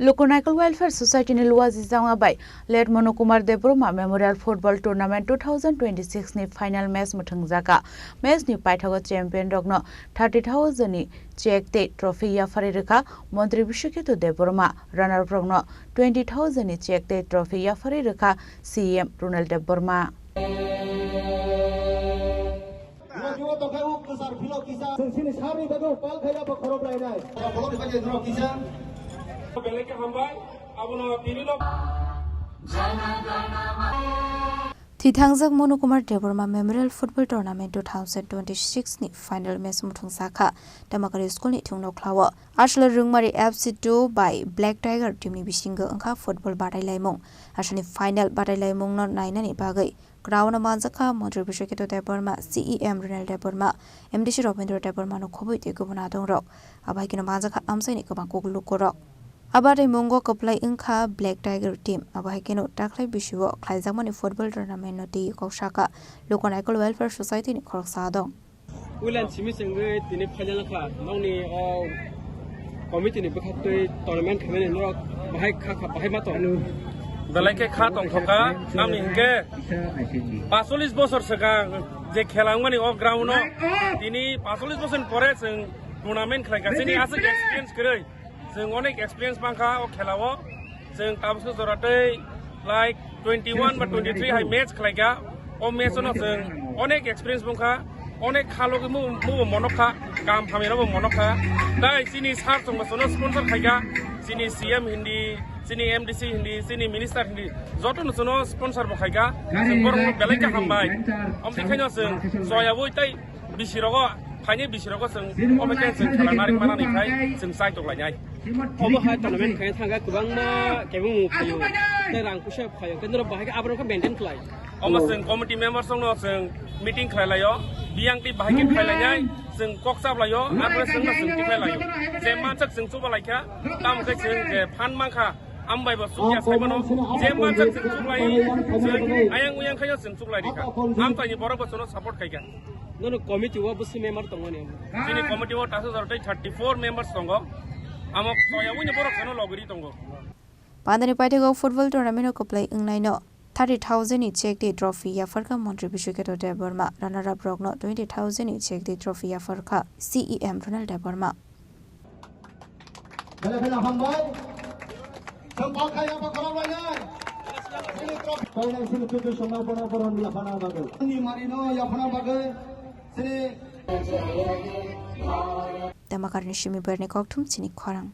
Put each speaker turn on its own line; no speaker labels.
Luku Naikol Welfare Society ni Luwajijakma by late Manu Kumar Debbarma Memorial Football Tournament 2026 ni final match Mwthangjakha match ni Paithago champion rokno 30,000 ni cheque trophy Yapharkha Mantri Brishaketu Debbarma Runnerup rokno 20,000 ni cheque trophy Yapharkha CM Runiel Debbarma. Manthangjak Manu Kumar Debbarma Memorial Football Tournament 2026 ni final match Mwthangjakha Damakari School ni thungno khlawo Ashla Rungmari FC2 by Black Tiger team ni bisingo angkha football badailaimung asani final badailaimung no nainani bagai Crown Manthangjak Mantri Brishaketu Debbarma CEM Runiel Debbarma MDC Debbarma no khoboi te gubna dong rok abai kino Manthangjak amsai ni kabang kok Luku rok Abadai mungo kaplai ingkha Black Tiger team abai kino taklai bisiwo khlaijakma ni football tournament no ti koksaka Luku Naikol Welfare Society ni Khorang sadong
Ulan simi sengwe tini final kha nongni committee ni bakhatoi tournament khamene no bahai kha bahai ma to belai ke kha tong thoka amni ke 45 বছর saka je khelangmani o ground no tini 45 বছর pore sing tournament khlaigachini ase experience koroi जों अनेक experience बांखा ओ खेलावो जों ताबसो जरातै like 21 बा 23 high match खलाइगा ओ match न जों अनेक एक्सपीरियंस बांखा अनेक खालोगे मु मनखा काम फामेराबो मनखा दाइ सिनि सार संगसनो स्पॉन्सर खाइगा सिनि सीएम हिंदी सिनि एमडीसी हिंदी सिनि मिनिस्टर हिंदी जतन सनो स्पॉन्सर बखाइगा जों बरम बेलेका हामबाय अमदिखायनो जों जयाबो इतै बिसिरगो फाइने बिसिरगो जों अमेके जों खेलानारि मानानिफ्राय जों साइटलायनाय अबहाय टुर्नामेंट खाय थांगा गोबांमा केबुं फायो रां फैसा फायो केन्द्र बाहाय आब्रखौ मेंटेन खालाय अमसों कमिटि मेम्बार्स दङ जों मीटिं खालायो बियांति बाहाय खालायनाय जों कक्साबलायो आरो जों सोंथि खालायो जे मानसक जों सुबालायखा तामखै जों जे फान मांखा आमबायबो सुया साइबनो जे मानसक जों सुबालाय जों आयां उयां खायो जों सुबालायदिखा आमतानि बरबो सोनो सपोर्ट खायगा नो कमिटि वा बसि मेम्बार दङ ने जोंनि कमिटि वा तासो जरतै 34 मेम्बार्स दङ Amok soya wini borok sano logri tongo.
Pandani Paithago football tournament ko play ingnaino 30,000 ni cheque trophy Yapharkha Mantri Brishaketu Debbarma Runnerup rokno 20,000 ni cheque trophy Yapharkha CEM Runiel Debbarma. Damakari Shimi Berni Koktum Chini Khorang.